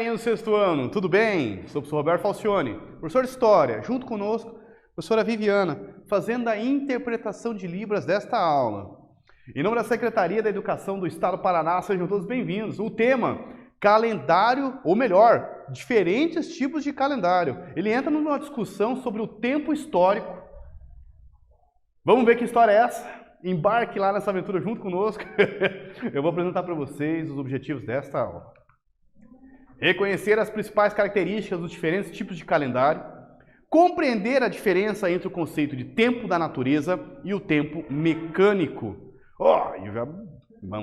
galerinha do sexto ano, tudo bem? Sou o professor Roberto Falcione, professor de História, junto conosco, professora Viviana, fazendo a interpretação de Libras desta aula. Em nome da Secretaria da Educação do Estado do Paraná, sejam todos bem-vindos. O tema, calendário, ou melhor, diferentes tipos de calendário. Ele entra numa discussão sobre o tempo histórico. Vamos ver que história é essa? Embarque lá nessa aventura junto conosco. Eu vou apresentar para vocês os objetivos desta aula. Reconhecer as principais características dos diferentes tipos de calendário, compreender a diferença entre o conceito de tempo da natureza e o tempo mecânico.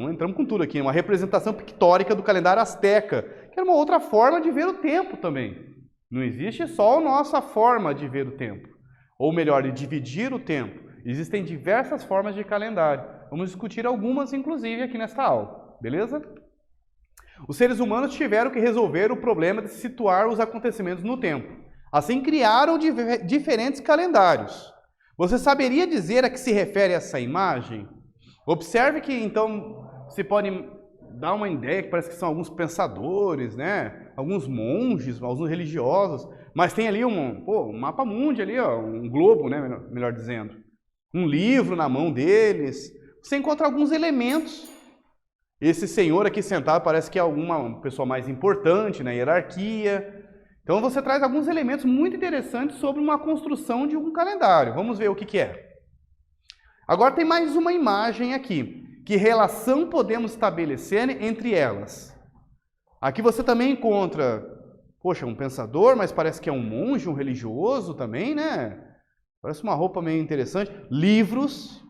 Entramos com tudo aqui, uma representação pictórica do calendário asteca, que era uma outra forma de ver o tempo também. Não existe só a nossa forma de ver o tempo, ou melhor, de dividir o tempo. Existem diversas formas de calendário. Vamos discutir algumas, inclusive, aqui nesta aula, beleza? Os seres humanos tiveram que resolver o problema de situar os acontecimentos no tempo. Assim, criaram diferentes calendários. Você saberia dizer a que se refere essa imagem? Observe que, então, você pode dar uma ideia que parece que são alguns pensadores, né? Alguns monges, alguns religiosos, mas tem ali um mapa mundi ali, ó, um globo, né? Melhor dizendo. Um livro na mão deles. Você encontra alguns elementos. Esse senhor aqui sentado parece que é alguma pessoa mais importante na hierarquia. Então você traz alguns elementos muito interessantes sobre uma construção de um calendário. Vamos ver o que é. Agora tem mais uma imagem aqui. Que relação podemos estabelecer entre elas? Aqui você também encontra, um pensador, mas parece que é um monge, um religioso também, né? Parece uma roupa meio interessante. Livros,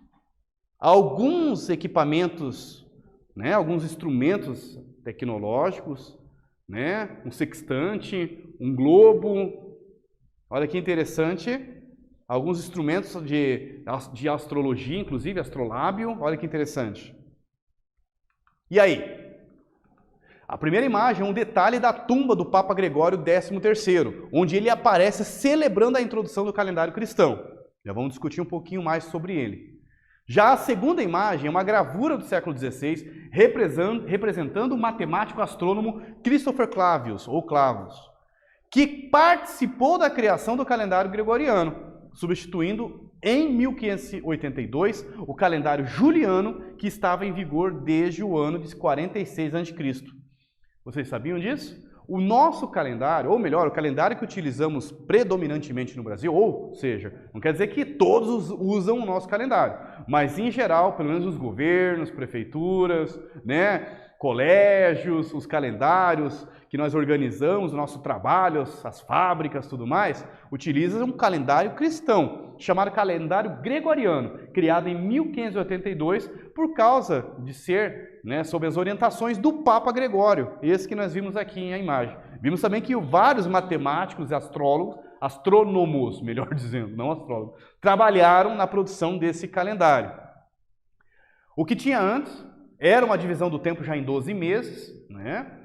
alguns equipamentos, né? Alguns instrumentos tecnológicos, né? Um sextante, um globo. Olha que interessante. Alguns instrumentos de astrologia, inclusive astrolábio. Olha que interessante. E aí? A primeira imagem é um detalhe da tumba do Papa Gregório XIII, onde ele aparece celebrando a introdução do calendário cristão. Já vamos discutir um pouquinho mais sobre ele. Já a segunda imagem é uma gravura do século XVI, representando o matemático astrônomo Christopher Clavius, ou Clavus, que participou da criação do calendário gregoriano, substituindo em 1582 o calendário juliano, que estava em vigor desde o ano de 46 a.C. Vocês sabiam disso? O nosso calendário, ou melhor, o calendário que utilizamos predominantemente no Brasil, ou seja, não quer dizer que todos usam o nosso calendário, mas em geral, pelo menos os governos, prefeituras, né, colégios, os calendários que nós organizamos, o nosso trabalho, as fábricas, tudo mais, utilizam um calendário cristão, chamado calendário gregoriano, criado em 1582 por causa de ser, né, sob as orientações do Papa Gregório, esse que nós vimos aqui em a imagem. Vimos também que vários matemáticos e astrônomos, melhor dizendo, não astrólogos, trabalharam na produção desse calendário. O que tinha antes era uma divisão do tempo já em 12 meses, né?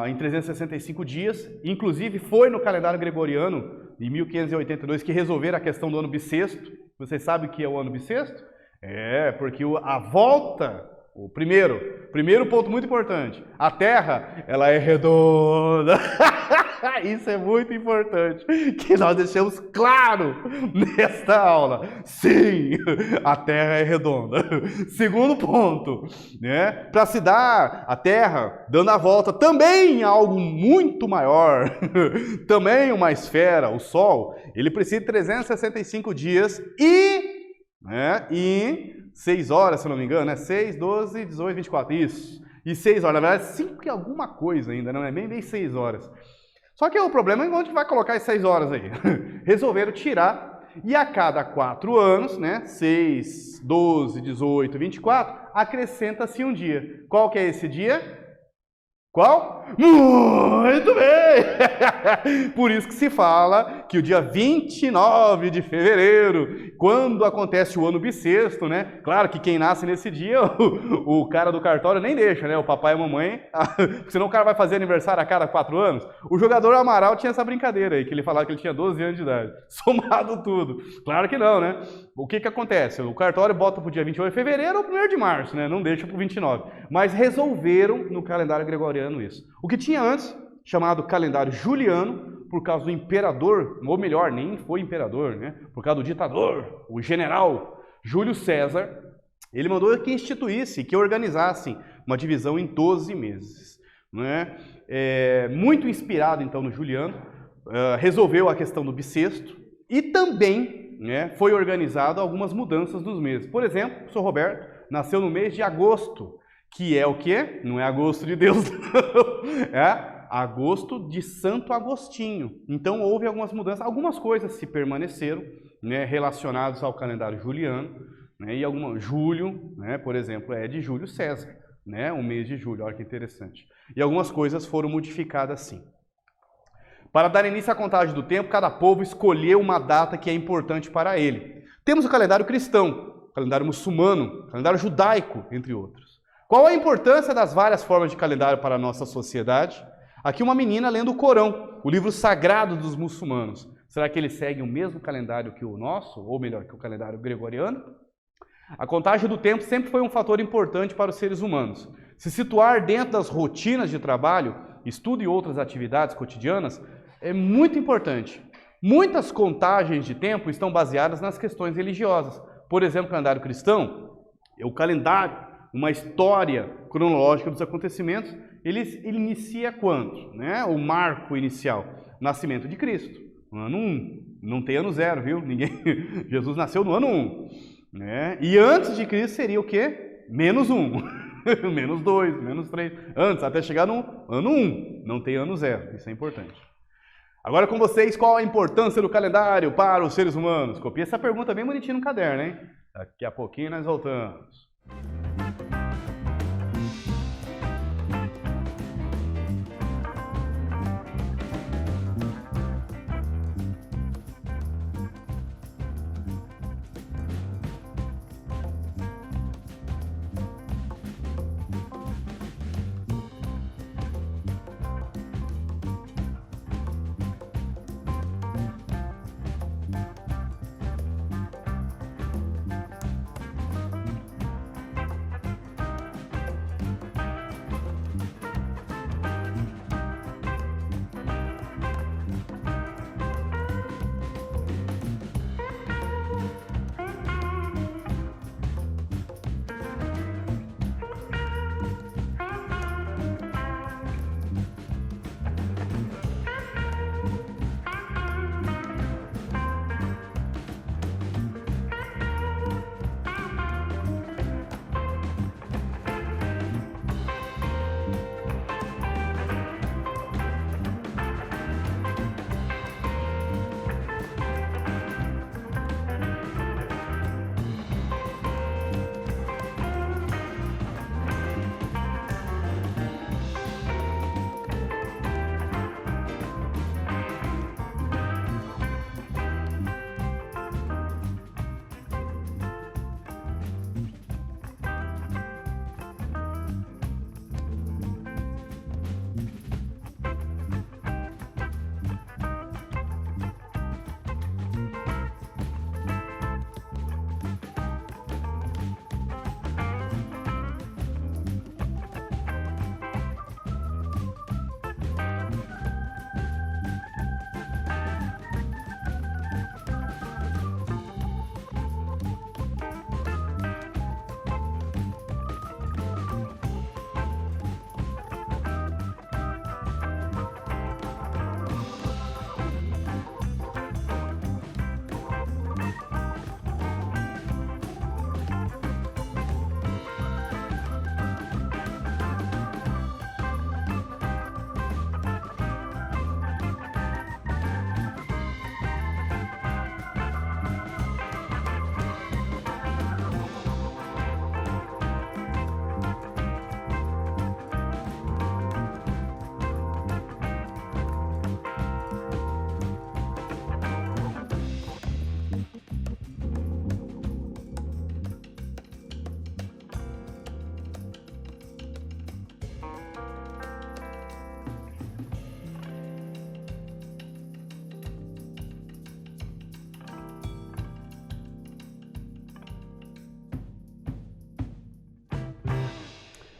Em 365 dias, inclusive foi no calendário gregoriano de 1582 que resolveram a questão do ano bissexto. Vocês sabem o que é o ano bissexto? É, porque a volta, o primeiro ponto muito importante, a Terra, ela é redonda. Isso é muito importante, que nós deixamos claro nesta aula. Sim, a Terra é redonda. Segundo ponto, né? Para se dar a Terra dando a volta também a algo muito maior, também uma esfera, o Sol, ele precisa de 365 dias e 6 horas, se não me engano, né? 6, 12, 18, 24, isso. E 6 horas, na verdade, 5 e alguma coisa ainda, não é bem 6 horas. Só que o problema é onde vai colocar as 6 horas aí. Resolveram tirar, e a cada 4 anos, né, 6, 12, 18, 24, acrescenta-se um dia. Qual que é esse dia? Qual? Muito bem! Por isso que se fala que o dia 29 de fevereiro, quando acontece o ano bissexto, né? Claro que quem nasce nesse dia, o cara do cartório nem deixa, né? O papai e a mamãe, senão o cara vai fazer aniversário a cada 4 anos. O jogador Amaral tinha essa brincadeira aí, que ele falava que ele tinha 12 anos de idade. Somado tudo. Claro que não, né? O que acontece? O cartório bota para o dia 28 de fevereiro ou 1º de março, né? Não deixa para o 29. Mas resolveram no calendário gregoriano isso. O que tinha antes chamado calendário juliano, por causa do imperador, ou melhor, nem foi imperador, né? Por causa do ditador, o general Júlio César. Ele mandou que instituísse, que organizasse uma divisão em 12 meses. Né? Muito inspirado, então, no Juliano, resolveu a questão do bissexto e também, né, foi organizado algumas mudanças nos meses. Por exemplo, o Sr. Roberto nasceu no mês de agosto, que é o quê? Não é agosto de Deus, não. É agosto de Santo Agostinho. Então, houve algumas mudanças, algumas coisas se permaneceram, né, relacionadas ao calendário juliano, né, e Júlio, né, por exemplo, é de Júlio César, né, o mês de julho, olha que interessante. E algumas coisas foram modificadas assim. Para dar início à contagem do tempo, cada povo escolheu uma data que é importante para ele. Temos o calendário cristão, o calendário muçulmano, o calendário judaico, entre outros. Qual a importância das várias formas de calendário para a nossa sociedade? Aqui uma menina lendo o Corão, o livro sagrado dos muçulmanos. Será que eles seguem o mesmo calendário que o nosso, ou melhor, que o calendário gregoriano? A contagem do tempo sempre foi um fator importante para os seres humanos. Se situar dentro das rotinas de trabalho, estudo e outras atividades cotidianas é muito importante. Muitas contagens de tempo estão baseadas nas questões religiosas. Por exemplo, o calendário cristão, o calendário, uma história cronológica dos acontecimentos, ele inicia quando? Né? O marco inicial, nascimento de Cristo, no ano 1. Não tem ano 0, viu? Jesus nasceu no ano 1. Né? E antes de Cristo seria o quê? Menos 1, menos 2, menos 3, antes, até chegar no ano 1, não tem ano 0, isso é importante. Agora com vocês, qual a importância do calendário para os seres humanos? Copia essa pergunta bem bonitinha no caderno, hein? Daqui a pouquinho nós voltamos.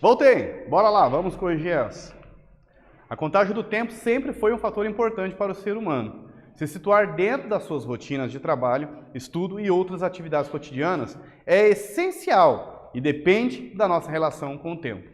Voltei, bora lá, vamos corrigir essa. A contagem do tempo sempre foi um fator importante para o ser humano. Se situar dentro das suas rotinas de trabalho, estudo e outras atividades cotidianas é essencial e depende da nossa relação com o tempo.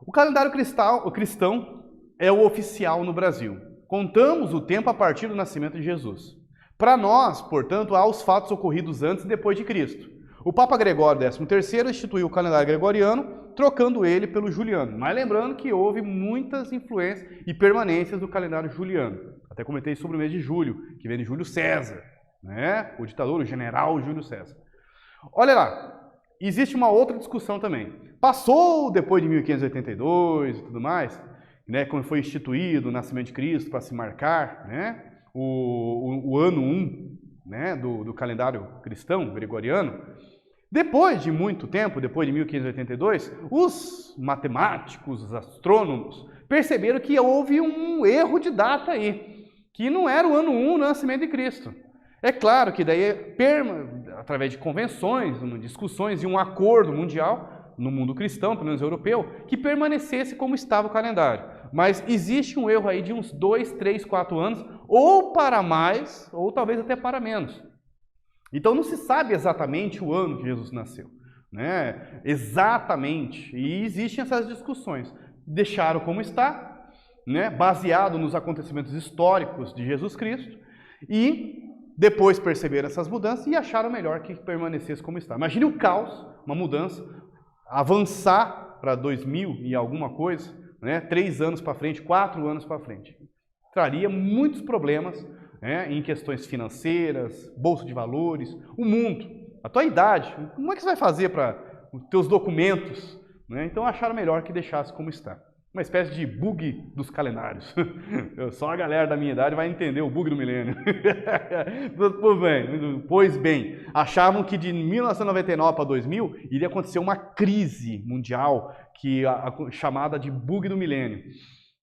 O calendário cristão é o oficial no Brasil. Contamos o tempo a partir do nascimento de Jesus. Para nós, portanto, há os fatos ocorridos antes e depois de Cristo. O Papa Gregório XIII instituiu o calendário gregoriano, trocando ele pelo juliano. Mas lembrando que houve muitas influências e permanências do calendário juliano. Até comentei sobre o mês de julho, que vem de Júlio César, né? O ditador, o general Júlio César. Olha lá, existe uma outra discussão também. Passou depois de 1582 e tudo mais, né, quando foi instituído o nascimento de Cristo para se marcar, né, o ano 1, né, do calendário cristão, gregoriano. Depois de muito tempo, depois de 1582, os matemáticos, os astrônomos, perceberam que houve um erro de data aí, que não era o ano 1 do nascimento de Cristo. É claro que daí, através de convenções, discussões e um acordo mundial, no mundo cristão, pelo menos europeu, que permanecesse como estava o calendário. Mas existe um erro aí de uns 2, 3, 4 anos, ou para mais, ou talvez até para menos. Então não se sabe exatamente o ano que Jesus nasceu, né? Exatamente. E existem essas discussões. Deixaram como está, né? Baseado nos acontecimentos históricos de Jesus Cristo, e depois perceberam essas mudanças e acharam melhor que permanecesse como está. Imagine o caos, uma mudança, avançar para 2000 e alguma coisa, né? 3 anos para frente, 4 anos para frente. Traria muitos problemas, né, em questões financeiras, bolsa de valores, o mundo, a tua idade. Como é que você vai fazer para os teus documentos? Né? Então acharam melhor que deixasse como está. Uma espécie de bug dos calendários. Só a galera da minha idade vai entender o bug do milênio. Pois bem, achavam que de 1999 para 2000 iria acontecer uma crise mundial, chamada de bug do milênio.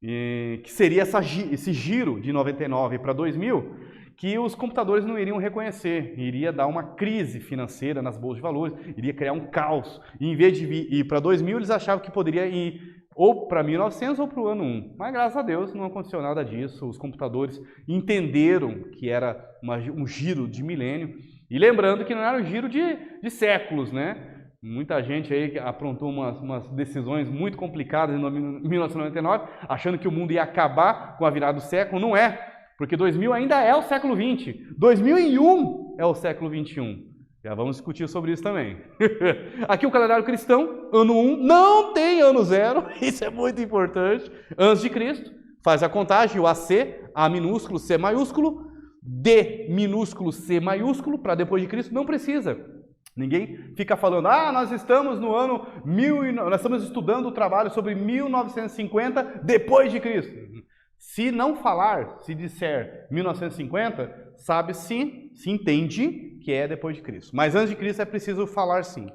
Que seria esse giro de 99 para 2000, que os computadores não iriam reconhecer, iria dar uma crise financeira nas bolsas de valores, iria criar um caos. E em vez de ir para 2000, eles achavam que poderia ir ou para 1900 ou para o ano 1. Mas graças a Deus não aconteceu nada disso, os computadores entenderam que era um giro de milênio, e lembrando que não era um giro de séculos, né? Muita gente aí aprontou umas decisões muito complicadas em 1999, achando que o mundo ia acabar com a virada do século. Não é, porque 2000 ainda é o século XX. 2001 é o século XXI. Já vamos discutir sobre isso também. Aqui o calendário cristão, ano 1, não tem ano 0, isso é muito importante. Antes de Cristo, faz a contagem, o AC, A minúsculo, C maiúsculo, D minúsculo, C maiúsculo, para depois de Cristo, não precisa. Ninguém fica falando, nós estamos no ano nós estamos estudando o trabalho sobre 1950 depois de Cristo. Se não falar, se disser 1950, sabe-se, se entende que é depois de Cristo. Mas antes de Cristo é preciso falar sim.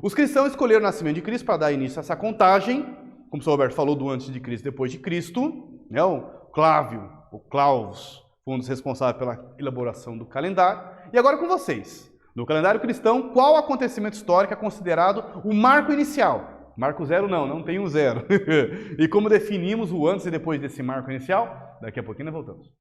Os cristãos escolheram o nascimento de Cristo para dar início a essa contagem, como o Sr. Roberto falou, do antes de Cristo e depois de Cristo, né? O Claus, foi um dos responsáveis pela elaboração do calendário. E agora com vocês. No calendário cristão, qual acontecimento histórico é considerado o marco inicial? Marco 0 não tem um 0. E como definimos o antes e depois desse marco inicial? Daqui a pouquinho nós voltamos.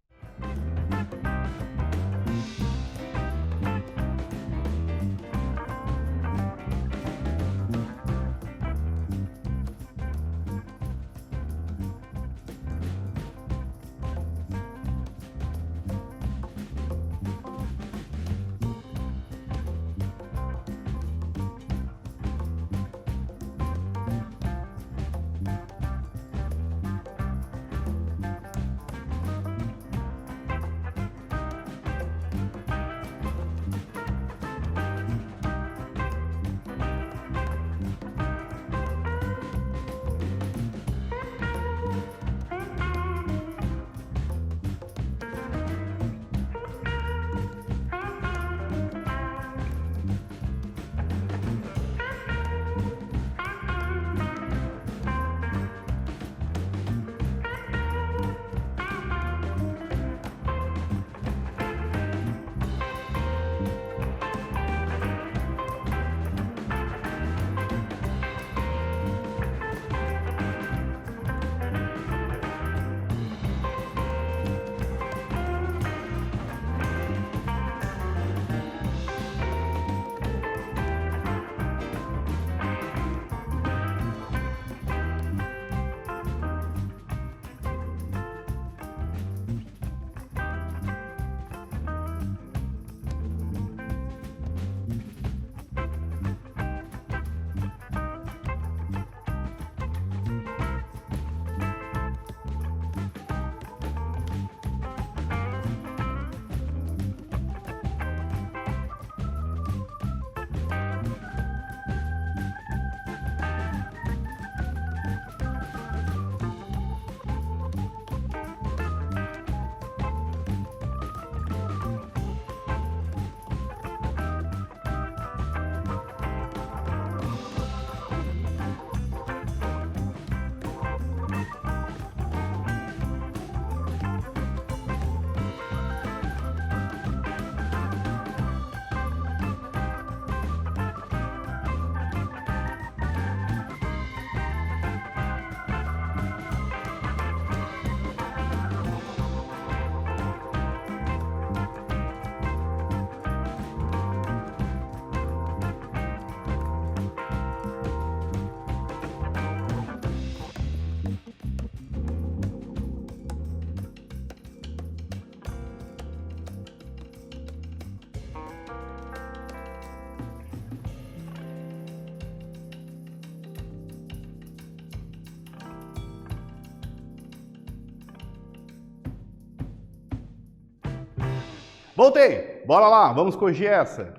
Voltei! Bora lá, vamos corrigir essa.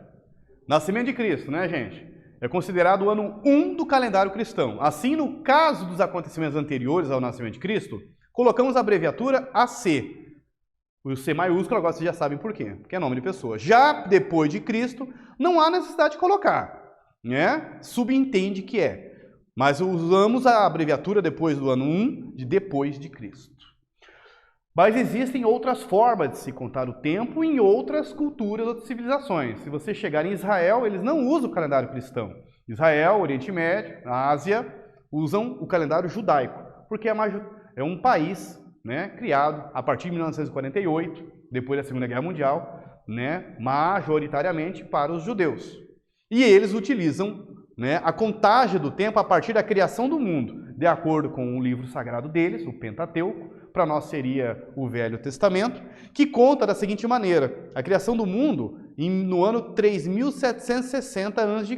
Nascimento de Cristo, né, gente? É considerado o ano 1 do calendário cristão. Assim, no caso dos acontecimentos anteriores ao nascimento de Cristo, colocamos a abreviatura AC. O C maiúsculo, agora vocês já sabem por quê, porque é nome de pessoa. Já depois de Cristo, não há necessidade de colocar, né? Subentende que é. Mas usamos a abreviatura depois do ano 1 de depois de Cristo. Mas existem outras formas de se contar o tempo em outras culturas, outras civilizações. Se você chegar em Israel, eles não usam o calendário cristão. Israel, Oriente Médio, a Ásia, usam o calendário judaico, porque é um país, né, criado a partir de 1948, depois da Segunda Guerra Mundial, né, majoritariamente para os judeus. E eles utilizam, né, a contagem do tempo a partir da criação do mundo, de acordo com o livro sagrado deles, o Pentateuco. Para nós seria o Velho Testamento, que conta da seguinte maneira: a criação do mundo no ano 3760 a.C.,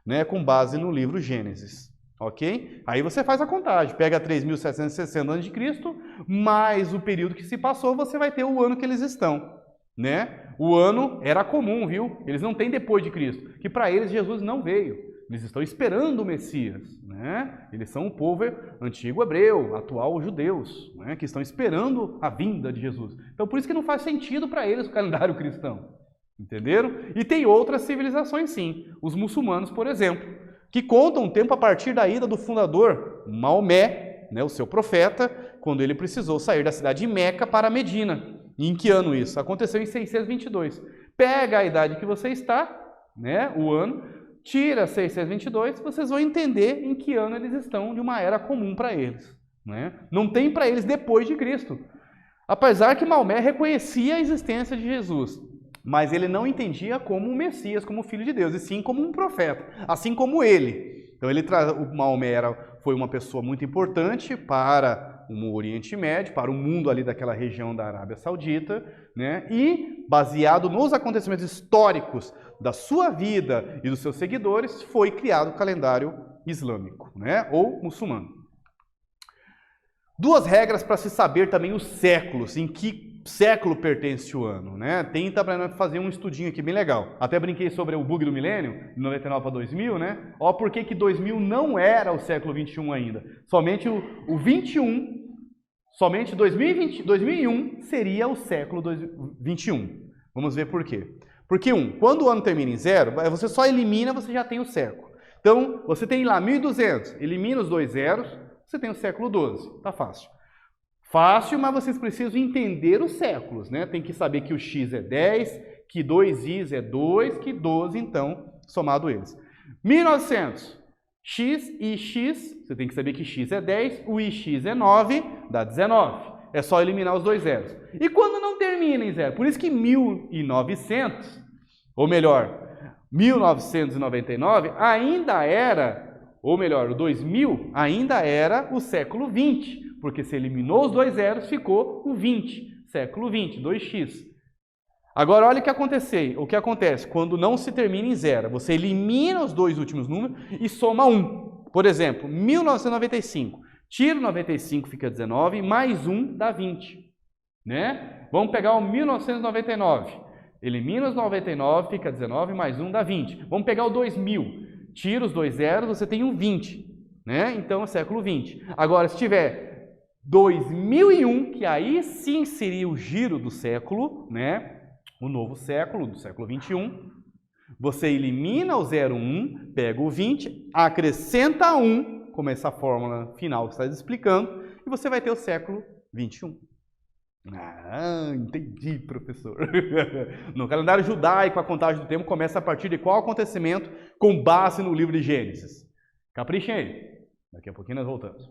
né, com base no livro Gênesis, ok? Aí você faz a contagem, pega 3760 a.C., mais o período que se passou, você vai ter o ano que eles estão, né? O ano era comum, viu? Eles não têm depois de Cristo, que para eles Jesus não veio. Eles estão esperando o Messias, né? Eles são o povo antigo hebreu, atual judeus, né? Que estão esperando a vinda de Jesus. Então, por isso que não faz sentido para eles o calendário cristão, entenderam? E tem outras civilizações, sim. Os muçulmanos, por exemplo, que contam o tempo a partir da ida do fundador, Maomé, né? O seu profeta, quando ele precisou sair da cidade de Meca para Medina. E em que ano isso? Aconteceu em 622. Pega a idade que você está, né? O ano. Tira 622, vocês vão entender em que ano eles estão de uma era comum para eles, né? Não tem para eles depois de Cristo. Apesar que Maomé reconhecia a existência de Jesus, mas ele não entendia como um Messias, como filho de Deus, e sim como um profeta, assim como ele. Então o Maomé foi uma pessoa muito importante para o Oriente Médio, para o mundo ali daquela região da Arábia Saudita, né? E baseado nos acontecimentos históricos da sua vida e dos seus seguidores, foi criado o calendário islâmico, né? Ou muçulmano. Duas regras para se saber também os séculos, em que século pertence o ano, né? Tenta para fazer um estudinho aqui bem legal. Até brinquei sobre o bug do milênio, de 99 para 2000, né? Ó, por que 2000 não era o século 21 ainda? Somente o 21, somente 2001 seria o século 21. Vamos ver por quê. Porque, quando o ano termina em 0, você só elimina, você já tem o século. Então, você tem lá 1200, elimina os 2 zeros, você tem o século 12. Tá fácil. Fácil, mas vocês precisam entender os séculos, né? Tem que saber que o x é 10, que 2is é 2, que 12, então, somado eles. 1900, x e x, você tem que saber que x é 10, o ix é 9, dá 19. É só eliminar os 2 zeros. E quando não termina em 0? Por isso que 1900, ou melhor, 1999, ainda era, ou melhor, o 2000 ainda era o século 20, porque se eliminou os 2 zeros, ficou o 20, século 20, 2x. Agora, olha o que acontece quando não se termina em 0. Você elimina os 2 últimos números e soma 1. Por exemplo, 1995. Tira o 95, fica 19, mais 1 dá 20. Né? Vamos pegar o 1999. Elimina os 99, fica 19, mais 1 dá 20. Vamos pegar o 2000. Tira os 2 zeros, você tem um 20. Né? Então, é século 20. Agora, se tiver 2001, que aí sim seria o giro do século, né? O novo século, do século 21, você elimina o 01, pega o 20, acrescenta 1, como essa fórmula final que está explicando, e você vai ter o século 21. Ah, entendi, professor. No calendário judaico, a contagem do tempo começa a partir de qual acontecimento com base no livro de Gênesis? Caprichem aí. Daqui a pouquinho nós voltamos.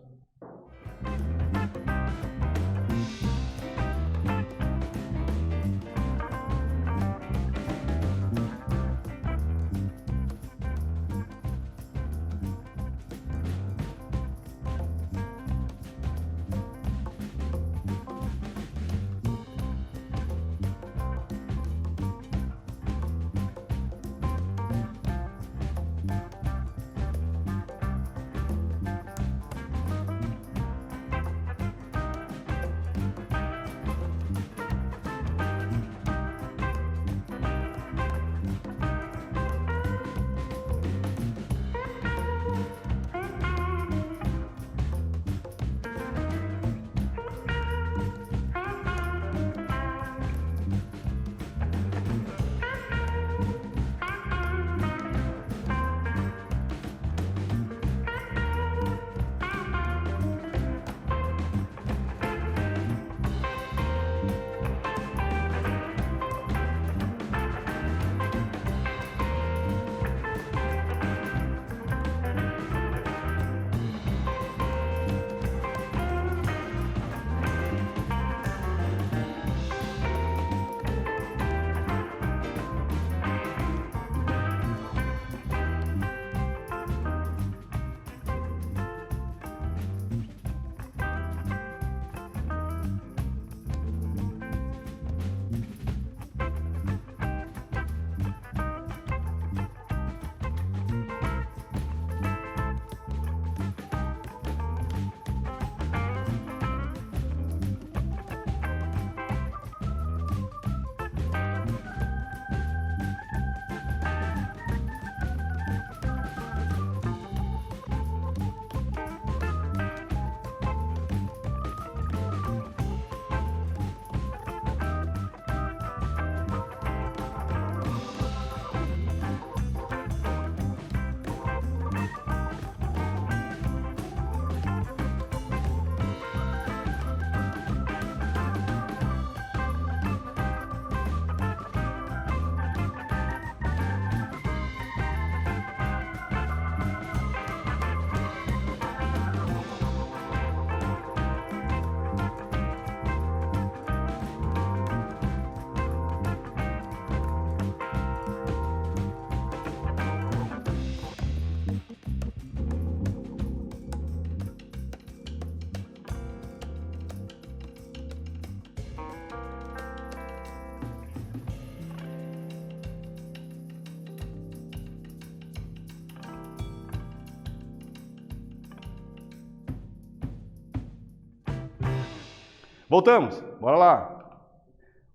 Voltamos, bora lá.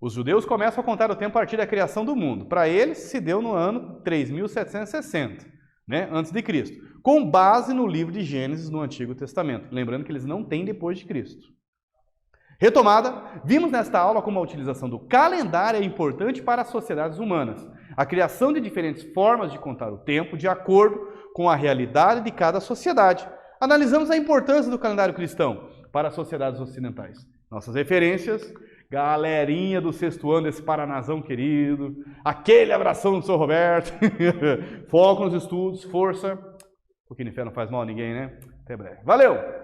Os judeus começam a contar o tempo a partir da criação do mundo. Para eles, se deu no ano 3760, né, antes de Cristo, com base no livro de Gênesis no Antigo Testamento. Lembrando que eles não têm depois de Cristo. Retomada, vimos nesta aula como a utilização do calendário é importante para as sociedades humanas. A criação de diferentes formas de contar o tempo de acordo com a realidade de cada sociedade. Analisamos a importância do calendário cristão para as sociedades ocidentais. Nossas referências: galerinha do sexto ano desse Paranazão querido, aquele abração do Sr. Roberto, foco nos estudos, força, porque no inferno não faz mal a ninguém, né? Até breve. Valeu!